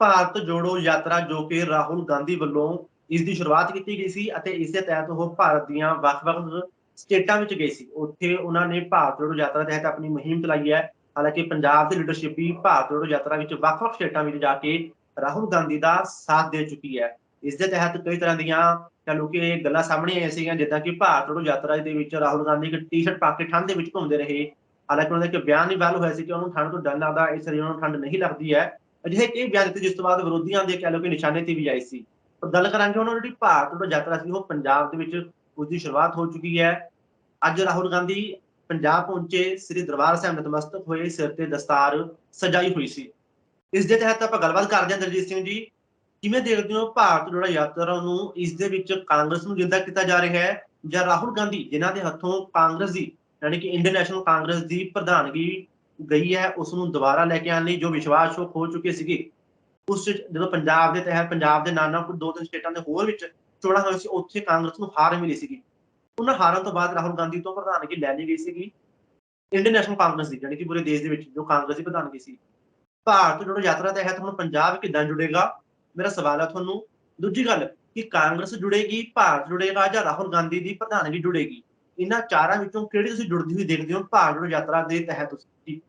ਭਾਰਤ ਜੋੜੋ ਯਾਤਰਾ ਜੋ ਕਿ ਰਾਹੁਲ ਗਾਂਧੀ ਵੱਲੋਂ ਇਸ ਦੀ ਸ਼ੁਰੂਆਤ ਕੀਤੀ ਗਈ ਸੀ ਅਤੇ ਇਸ ਦੇ ਤਹਿਤ ਉਹ ਭਾਰਤ ਦੀਆਂ ਵੱਖ-ਵੱਖ ਸਟੇਟਾਂ ਵਿੱਚ ਗਏ ਸੀ। ਉੱਥੇ ਉਹਨਾਂ ਨੇ ਭਾਰਤ ਜੋੜੋ ਯਾਤਰਾ ਤਹਿਤ ਆਪਣੀ ਮੁਹਿੰਮ ਚਲਾਈ ਹੈ। ਹਾਲਾਂਕਿ ਪੰਜਾਬ ਦੀ ਲੀਡਰਸ਼ਿਪ ਵੀ ਭਾਰਤ ਜੋੜੋ ਯਾਤਰਾ ਵਿੱਚ ਵੱਖ-ਵੱਖ ਸਟੇਟਾਂ ਵਿੱਚ ਜਾ ਕੇ ਰਾਹੁਲ ਗਾਂਧੀ ਦਾ ਸਾਥ ਦੇ ਚੁੱਕੀ ਹੈ। ਇਸ ਦੇ ਤਹਿਤ ਕਈ ਤਰ੍ਹਾਂ ਦੀਆਂ ਕਹ ਲਓ ਕਿ ਗੱਲਾਂ ਸਾਹਮਣੇ ਆਈਆਂ ਸੀਗੀਆਂ, ਜਿੱਦਾਂ ਕਿ ਭਾਰਤ ਜੋੜੋ ਯਾਤਰਾ ਦੇ ਵਿੱਚ ਰਾਹੁਲ ਗਾਂਧੀ ਇੱਕ ਟੀ-ਸ਼ਰਟ ਪਾ ਕੇ ਠੰਡ ਦੇ ਵਿੱਚ ਘੁੰਮਦੇ ਰਹੇ। ਹਾਲਾਂਕਿ ਉਹਨਾਂ ਦਾ ਇੱਕ ਬਿਆਨ ਵੀ ਵਾਇਰਲ ਹੋਇਆ ਸੀ ਕਿ ਉਹਨੂੰ ਠੰਡ ਤੋਂ ਡਰ ਲੱਗਦਾ, ਇਸ ਲਈ ਉਹਨਾਂ ਨੂੰ ਠੰਡ ਨਹੀਂ ਲੱਗਦੀ ਹੈ। ਅਜਿਹੇ ਕਈ ਬਿਆਨ ਦਿੱਤੇ ਜਿਸ ਤੋਂ ਬਾਅਦ ਵਿਰੋਧੀਆਂ ਦੇ ਕਹਿ ਲਓ ਕਿ ਨਿਸ਼ਾਨੇ ਤੇ ਵੀ ਆਏ ਸੀ। ਪਰ ਗੱਲ ਕਰਾਂਗੇ ਉਹਨਾਂ ਦੀ ਜਿਹੜੀ ਭਾਰਤ ਜੋੜੋ ਯਾਤਰਾ ਸੀ ਉਹ ਪੰਜਾਬ ਦੇ ਵਿੱਚ ਉਸਦੀ ਸ਼ੁਰੂਆਤ ਹੋ ਚੁੱਕੀ ਹੈ। ਅੱਜ ਰਾਹੁਲ ਗਾਂਧੀ ਪੰਜਾਬ ਪਹੁੰਚੇ, ਸ੍ਰੀ ਦਰਬਾਰ ਸਾਹਿਬ ਨਤਮਸਤਕ ਹੋਏ, ਸਿਰ ਤੇ ਦਸਤਾਰ ਸਜਾਈ ਹੋਈ ਸੀ। ਇਸ ਦੇ ਤਹਿਤ ਆਪਾਂ ਗੱਲਬਾਤ ਕਰਦੇ ਹਾਂ। ਦਲਜੀਤ ਸਿੰਘ ਜੀ, ਕਿਵੇਂ ਦੇਖਦੇ ਹੋ ਭਾਰਤ ਜੋੜੋ ਯਾਤਰਾ ਨੂੰ? ਇਸ ਦੇ ਵਿੱਚ ਕਾਂਗਰਸ ਨੂੰ ਜਿੰਦਾ ਕੀਤਾ ਜਾ ਰਿਹਾ ਹੈ ਜਾਂ ਰਾਹੁਲ ਗਾਂਧੀ ਜਿਨ੍ਹਾਂ ਦੇ ਹੱਥੋਂ ਕਾਂਗਰਸ ਦੀ ਯਾਨੀ ਕਿ ਇੰਡੀਅਨ ਨੈਸ਼ਨਲ ਕਾਂਗਰਸ ਦੀ ਪ੍ਰਧਾਨਗੀ ਗਈ ਹੈ ਉਸ ਨੂੰ ਦੁਬਾਰਾ ਲੈ ਕੇ ਆਉਣ ਲਈ ਜੋ ਵਿਸ਼ਵਾਸ ਉਹ ਖੋ ਚੁੱਕੇ ਸੀਗੇ। ਉਸ ਜਦੋਂ ਪੰਜਾਬ ਦੇ ਤਹਿਤ ਪੰਜਾਬ ਦੇ ਨਾਲ ਨਾਲ ਕੁਝ 2-3 ਸਟੇਟਾਂ ਦੇ ਹੋਰ ਵਿੱਚ ਚੋਣਾਂ ਹੋਈਆਂ ਸੀ, ਉੱਥੇ ਕਾਂਗਰਸ ਨੂੰ ਹਾਰ ਮਿਲੀ ਸੀਗੀ। ਉਹਨਾਂ ਹਾਰਨ ਤੋਂ ਬਾਅਦ ਰਾਹੁਲ ਗਾਂਧੀ ਤੋਂ ਪ੍ਰਧਾਨਗੀ ਲੈ ਲਈ ਗਈ ਸੀਗੀ ਇੰਡੀਅਨ ਨੈਸ਼ਨਲ ਕਾਂਗਰਸ ਦੀ, ਯਾਨੀ ਕਿ ਪੂਰੇ ਦੇਸ਼ ਦੇ ਵਿੱਚ ਜੋ ਕਾਂਗਰਸ ਦੀ ਪ੍ਰਧਾਨਗੀ ਸੀ। ਭਾਰਤ ਜੋੜੋ ਯਾਤਰਾ ਤਹਿਤ ਹੁਣ ਪੰਜਾਬ ਕਿੱਦਾਂ ਜੁੜੇਗਾ, ਮੇਰਾ ਸਵਾਲ ਹੈ ਤੁਹਾਨੂੰ। ਦੂਜੀ ਗੱਲ ਕਿ ਕਾਂਗਰਸ ਜੁੜੇਗੀ, ਭਾਰਤ ਜੁੜੇਗਾ ਜਾਂ ਰਾਹੁਲ ਗਾਂਧੀ ਦੀ ਪ੍ਰਧਾਨਗੀ ਜੁੜੇਗੀ? ਇਹਨਾਂ ਚਾਰਾਂ ਵਿੱਚੋਂ ਕਿਹੜੀ ਤੁਸੀਂ ਜੁੜਦੀ ਹੋਈ ਦੇਖਦੇ ਹੋ ਭਾਰਤ ਜੋੜੋ ਯਾਤਰਾ ਦੇ ਤਹਿਤ ਤੁਸੀਂ?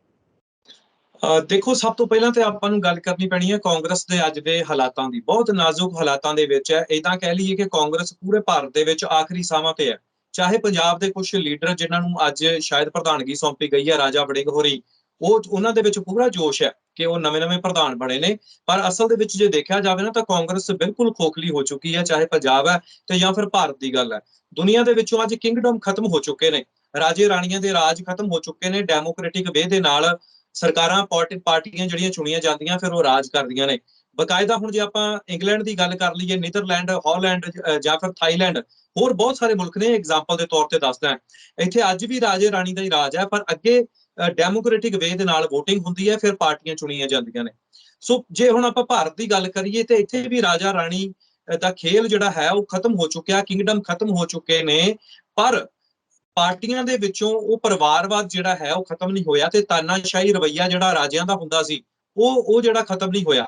ਦੇਖੋ, ਸਭ ਤੋਂ ਪਹਿਲਾਂ ਤੇ ਆਪਾਂ ਨੂੰ ਗੱਲ ਕਰਨੀ ਪੈਣੀ ਹੈ ਕਾਂਗਰਸ ਦੇ ਅੱਜ ਦੇ ਹਾਲਾਤਾਂ ਦੀ। ਬਹੁਤ ਨਾਜ਼ੁਕ ਹਾਲਾਤਾਂ ਦੇ ਵਿੱਚ ਹੈ। ਏਦਾਂ ਕਹਿ ਲਈਏ ਕਿ ਕਾਂਗਰਸ ਪੂਰੇ ਭਾਰਤ ਦੇ ਵਿੱਚ ਆਖਰੀ ਸਾਹਾਂ ਤੇ ਹੈ। ਚਾਹੇ ਪੰਜਾਬ ਦੇ ਕੁਝ ਲੀਡਰ ਜਿਨ੍ਹਾਂ ਨੂੰ ਅੱਜ ਸ਼ਾਇਦ ਪ੍ਰਧਾਨਗੀ ਸੌਂਪੀ ਗਈ ਹੈ, ਰਾਜਾ ਵੜਿੰਗ ਹੋਰੀ, ਉਹਨਾਂ ਦੇ ਵਿੱਚ ਪੂਰਾ ਜੋਸ਼ ਹੈ ਕਿ ਉਹ ਨਵੇਂ-ਨਵੇਂ ਪ੍ਰਧਾਨ ਬਣੇ ਨੇ। ਪਰ ਅਸਲ ਦੇ ਵਿੱਚ ਜੇ ਦੇਖਿਆ ਜਾਵੇ ਨਾ ਤਾਂ ਕਾਂਗਰਸ ਬਿਲਕੁਲ ਖੋਖਲੀ ਹੋ ਚੁੱਕੀ ਹੈ, ਚਾਹੇ ਪੰਜਾਬ ਹੈ ਤੇ ਜਾਂ ਫਿਰ ਭਾਰਤ ਦੀ ਗੱਲ ਹੈ। ਦੁਨੀਆ ਦੇ ਵਿੱਚੋਂ ਅੱਜ ਕਿੰਗਡਮ ਖਤਮ ਹੋ ਚੁੱਕੇ ਨੇ, ਰਾਜੇ ਰਾਣੀਆਂ ਦੇ ਰਾਜ ਖਤਮ ਹੋ ਚੁੱਕੇ ਨੇ। ਡੈਮੋਕ੍ਰੈਟਿਕ ਵੇ ਦੇ ਨਾਲ ਸਰਕਾਰਾਂ ਪਾਰਟੀਆਂ ਜਿਹੜੀਆਂ ਚੁਣੀਆਂ ਜਾਂਦੀਆਂ ਫਿਰ ਉਹ ਰਾਜ ਕਰਦੀਆਂ ਨੇ। ਬਕਾਇਦਾ ਹੁਣ ਜੇ ਆਪਾਂ ਇੰਗਲੈਂਡ ਦੀ ਗੱਲ ਕਰ ਲਈਏ, ਨੀਦਰਲੈਂਡ, ਹਾਲੈਂਡ ਜਾਂ ਫਿਰ ਥਾਈਲੈਂਡ, ਹੋਰ ਬਹੁਤ ਸਾਰੇ ਮੁਲਕ ਨੇ, ਐਗਜ਼ਾਮਪਲ ਦੇ ਤੌਰ ਤੇ ਦੱਸਦਾ। ਇੱਥੇ ਅੱਜ ਵੀ ਰਾਜੇ ਰਾਣੀ ਦਾ ਹੀ ਰਾਜ ਹੈ, ਪਰ ਅੱਗੇ ਡੈਮੋਕ੍ਰੈਟਿਕ ਵੇ ਦੇ ਨਾਲ ਵੋਟਿੰਗ ਹੁੰਦੀ ਹੈ, ਫਿਰ ਪਾਰਟੀਆਂ ਚੁਣੀਆਂ ਜਾਂਦੀਆਂ ਨੇ। ਸੋ ਜੇ ਹੁਣ ਆਪਾਂ ਭਾਰਤ ਦੀ ਗੱਲ ਕਰੀਏ ਤੇ ਇੱਥੇ ਵੀ ਰਾਜਾ ਰਾਣੀ ਦਾ ਖੇਲ ਜਿਹੜਾ ਹੈ ਉਹ ਖਤਮ ਹੋ ਚੁੱਕਿਆ, ਕਿੰਗਡਮ ਖਤਮ ਹੋ ਚੁੱਕੇ ਨੇ। ਪਰ ਪਾਰਟੀਆਂ ਦੇ ਵਿੱਚੋਂ ਉਹ ਪਰਿਵਾਰਵਾਦ ਜਿਹੜਾ ਹੈ ਉਹ ਖਤਮ ਨਹੀਂ ਹੋਇਆ ਤੇ ਤਾਨਾਸ਼ਾਹੀ ਰਵੱਈਆ ਜਿਹੜਾ ਰਾਜਿਆਂ ਦਾ ਹੁੰਦਾ ਸੀ ਉਹ ਜਿਹੜਾ ਖਤਮ ਨਹੀਂ ਹੋਇਆ।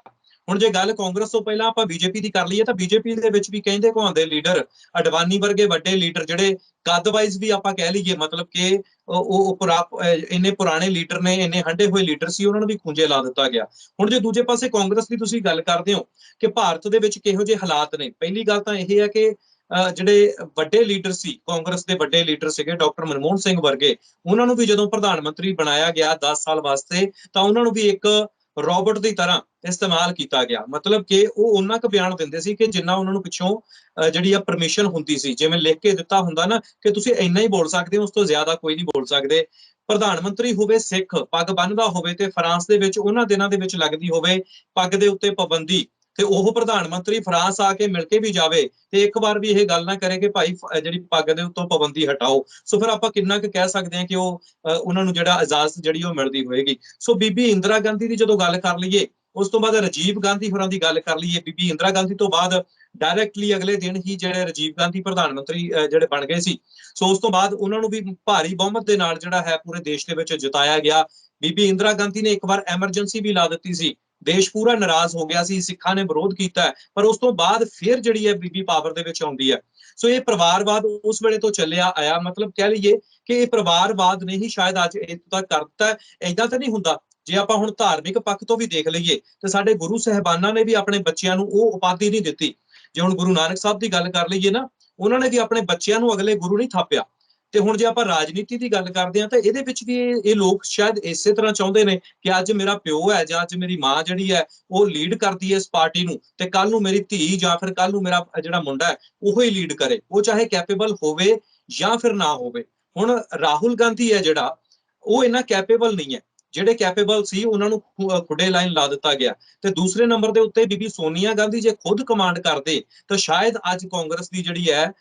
ਹੁਣ ਜੇ ਗੱਲ ਕਾਂਗਰਸ ਤੋਂ ਪਹਿਲਾਂ ਆਪਾਂ ਬੀਜੇਪੀ ਦੀ ਕਰ ਲਈਏ ਤਾਂ ਬੀਜੇਪੀ ਦੇ ਵਿੱਚ ਵੀ ਕਹਿੰਦੇ ਕਹਾਉਂਦੇ ਲੀਡਰ, ਅਡਵਾਨੀ ਵਰਗੇ ਵੱਡੇ ਲੀਡਰ ਜਿਹੜੇ ਕੱਦ ਵਾਈਜ਼ ਵੀ ਆਪਾਂ ਕਹਿ ਲਈਏ, ਮਤਲਬ ਕਿ ਇੰਨੇ ਪੁਰਾਣੇ ਲੀਡਰ ਨੇ, ਇੰਨੇ ਹੰਢੇ ਹੋਏ ਲੀਡਰ ਸੀ, ਉਹਨਾਂ ਨੂੰ ਵੀ ਖੂੰਜੇ ਲਾ ਦਿੱਤਾ ਗਿਆ। ਹੁਣ ਜੇ ਦੂਜੇ ਪਾਸੇ ਕਾਂਗਰਸ ਦੀ ਤੁਸੀਂ ਗੱਲ ਕਰਦੇ ਹੋ ਕਿ ਭਾਰਤ ਦੇ ਵਿੱਚ ਕਿਹੋ ਜਿਹੇ ਹਾਲਾਤ ਨੇ, ਪਹਿਲੀ ਗੱਲ ਤਾਂ ਇਹ ਹੈ ਕਿ ਜਿਹੜੇ ਵੱਡੇ ਲੀਡਰ ਸੀ, ਕਾਂਗਰਸ ਦੇ ਵੱਡੇ ਲੀਡਰ ਸੀਗੇ ਡਾਕਟਰ ਮਨਮੋਹਨ ਸਿੰਘ ਵਰਗੇ, ਉਹਨਾਂ ਨੂੰ ਵੀ ਜਦੋਂ ਪ੍ਰਧਾਨ ਮੰਤਰੀ ਬਣਾਇਆ ਗਿਆ 10 ਸਾਲ ਵਾਸਤੇ ਤਾਂ ਉਹਨਾਂ ਨੂੰ ਵੀ ਇੱਕ ਰੋਬੋਟ ਦੀ ਤਰ੍ਹਾਂ ਇਸਤੇਮਾਲ ਕੀਤਾ ਗਿਆ। ਮਤਲਬ ਕਿ ਉਹ ਉਹਨਾਂ ਕੁ ਬਿਆਨ ਦਿੰਦੇ ਸੀ ਕਿ ਜਿੰਨਾ ਉਹਨਾਂ ਨੂੰ ਪਿੱਛੋਂ ਜਿਹੜੀ ਆ ਪਰਮਿਸ਼ਨ ਹੁੰਦੀ ਸੀ, ਜਿਵੇਂ ਲਿਖ ਕੇ ਦਿੱਤਾ ਹੁੰਦਾ ਨਾ ਕਿ ਤੁਸੀਂ ਇੰਨਾ ਹੀ ਬੋਲ ਸਕਦੇ ਹੋ, ਉਸ ਤੋਂ ਜ਼ਿਆਦਾ ਕੋਈ ਨਹੀਂ ਬੋਲ ਸਕਦੇ। ਪ੍ਰਧਾਨ ਮੰਤਰੀ ਹੋਵੇ ਸਿੱਖ, ਪੱਗ ਬੰਨ੍ਹਦਾ ਹੋਵੇ ਤੇ ਫਰਾਂਸ ਦੇ ਵਿੱਚ ਉਹਨਾਂ ਦਿਨਾਂ ਦੇ ਵਿੱਚ ਲੱਗਦੀ ਹੋਵੇ ਪੱਗ ਦੇ ਉੱਤੇ ਪਾਬੰਦੀ, ਤੇ ਉਹ ਪ੍ਰਧਾਨ ਮੰਤਰੀ ਫਰਾਂਸ ਆ ਕੇ ਮਿਲ ਕੇ ਵੀ ਜਾਵੇ ਤੇ ਇੱਕ ਵਾਰ ਵੀ ਇਹ ਗੱਲ ਨਾ ਕਰੇ ਕਿ ਭਾਈ ਜਿਹੜੀ ਪੱਗ ਦੇ ਉੱਤੋਂ ਪਾਬੰਦੀ ਹਟਾਓ। ਸੋ ਫਿਰ ਆਪਾਂ ਕਿੰਨਾ ਕੁ ਕਹਿ ਸਕਦੇ ਹਾਂ ਕਿ ਉਹਨਾਂ ਨੂੰ ਜਿਹੜਾ ਇਜਾਜ਼ਤ ਜਿਹੜੀ ਉਹ ਮਿਲਦੀ ਹੋਏਗੀ। ਸੋ ਬੀਬੀ ਇੰਦਰਾ ਗਾਂਧੀ ਦੀ ਜਦੋਂ ਗੱਲ ਕਰ ਲਈਏ, ਉਸ ਤੋਂ ਬਾਅਦ ਰਾਜੀਵ ਗਾਂਧੀ ਹੋਰਾਂ ਦੀ ਗੱਲ ਕਰ ਲਈਏ, ਬੀਬੀ ਇੰਦਰਾ ਗਾਂਧੀ ਤੋਂ ਬਾਅਦ ਡਾਇਰੈਕਟਲੀ ਅਗਲੇ ਦਿਨ ਹੀ ਜਿਹੜੇ ਰਾਜੀਵ ਗਾਂਧੀ ਪ੍ਰਧਾਨ ਮੰਤਰੀ ਜਿਹੜੇ ਬਣ ਗਏ ਸੀ, ਸੋ ਉਸ ਤੋਂ ਬਾਅਦ ਉਹਨਾਂ ਨੂੰ ਵੀ ਭਾਰੀ ਬਹੁਮਤ ਦੇ ਨਾਲ ਜਿਹੜਾ ਹੈ ਪੂਰੇ ਦੇਸ਼ ਦੇ ਵਿੱਚ ਜਿਤਾਇਆ ਗਿਆ। ਬੀਬੀ ਇੰਦਰਾ ਗਾਂਧੀ ਨੇ ਇੱਕ ਵਾਰ ਐਮਰਜੈਂਸੀ ਵੀ ਲਾ ਦਿੱਤੀ ਸੀ, ਦੇਸ਼ ਪੂਰਾ ਨਾਰਾਜ਼ ਹੋ ਗਿਆ ਸੀ, ਸਿੱਖਾਂ ਨੇ ਵਿਰੋਧ ਕੀਤਾ, ਪਰ ਉਸ ਤੋਂ ਬਾਅਦ ਫਿਰ ਜਿਹੜੀ ਹੈ ਬੀਬੀ ਪਾਵਰ ਦੇ ਵਿੱਚ ਆਉਂਦੀ ਹੈ। ਸੋ ਇਹ ਪਰਿਵਾਰਵਾਦ ਉਸ ਵੇਲੇ ਤੋਂ ਚੱਲਿਆ ਆਇਆ, ਮਤਲਬ ਕਹਿ ਲਈਏ ਕਿ ਇਹ ਪਰਿਵਾਰਵਾਦ ਨੇ ਹੀ ਸ਼ਾਇਦ ਅੱਜ ਇੱਥੋਂ ਤੱਕ ਕਰ ਦਿੱਤਾ। ਏਦਾਂ ਤਾਂ ਨਹੀਂ ਹੁੰਦਾ। ਜੇ ਆਪਾਂ ਹੁਣ ਧਾਰਮਿਕ ਪੱਖ ਤੋਂ ਵੀ ਦੇਖ ਲਈਏ ਤੇ ਸਾਡੇ ਗੁਰੂ ਸਾਹਿਬਾਨਾਂ ਨੇ ਵੀ ਆਪਣੇ ਬੱਚਿਆਂ ਨੂੰ ਉਹ ਉਪਾਧੀ ਨਹੀਂ ਦਿੱਤੀ। ਜੇ ਹੁਣ ਗੁਰੂ ਨਾਨਕ ਸਾਹਿਬ ਦੀ ਗੱਲ ਕਰ ਲਈਏ ਨਾ, ਉਹਨਾਂ ਨੇ ਵੀ ਆਪਣੇ ਬੱਚਿਆਂ ਨੂੰ ਅਗਲੇ ਗੁਰੂ ਨਹੀਂ ਥਾਪਿਆ। ਤੇ ਹੁਣ ਜੇ ਆਪਾਂ ਰਾਜਨੀਤੀ ਦੀ ਗੱਲ ਕਰਦੇ ਹਾਂ ਤਾਂ ਇਹਦੇ ਵਿੱਚ ਵੀ ਇਹ ਲੋਕ ਸ਼ਾਇਦ ਇਸੇ ਤਰ੍ਹਾਂ ਚਾਹੁੰਦੇ ਨੇ ਕਿ ਅੱਜ ਮੇਰਾ ਪਿਓ ਹੈ ਜਾਂ ਅੱਜ ਮੇਰੀ ਮਾਂ ਜਿਹੜੀ ਹੈ ਉਹ ਲੀਡ ਕਰਦੀ ਹੈ ਇਸ ਪਾਰਟੀ ਨੂੰ, ਤੇ ਕੱਲ ਨੂੰ ਮੇਰੀ ਧੀ ਜਾਂ ਫਿਰ ਕੱਲ ਨੂੰ ਮੇਰਾ ਜਿਹੜਾ ਮੁੰਡਾ ਹੈ ਉਹ ਹੀ ਲੀਡ ਕਰੇ, ਉਹ ਚਾਹੇ ਕੈਪੇਬਲ ਹੋਵੇ ਜਾਂ ਫਿਰ ਨਾ ਹੋਵੇ। ਹੁਣ ਰਾਹੁਲ ਗਾਂਧੀ ਹੈ ਜਿਹੜਾ, ਉਹ ਇੰਨਾ ਕੈਪੇਬਲ ਨਹੀਂ ਹੈ। ਜਿਹੜੇ ਕੈਪੇਬਲ ਸੀ ਉਹਨਾਂ ਨੂੰ ਖੁੱਡੇ ਲਾਈਨ ਲਾ ਦਿੱਤਾ ਗਿਆ। ਤੇ ਦੂਸਰੇ ਨੰਬਰ ਦੇ ਉੱਤੇ ਬੀਬੀ ਸੋਨੀਆ ਗਾਂਧੀ ਜੇ ਖੁਦ ਕਮਾਂਡ ਕਰਦੇ ਤਾਂ ਸ਼ਾਇਦ ਅੱਜ ਕਾਂਗਰਸ ਦੀ ਜਿਹੜੀ ਹੈ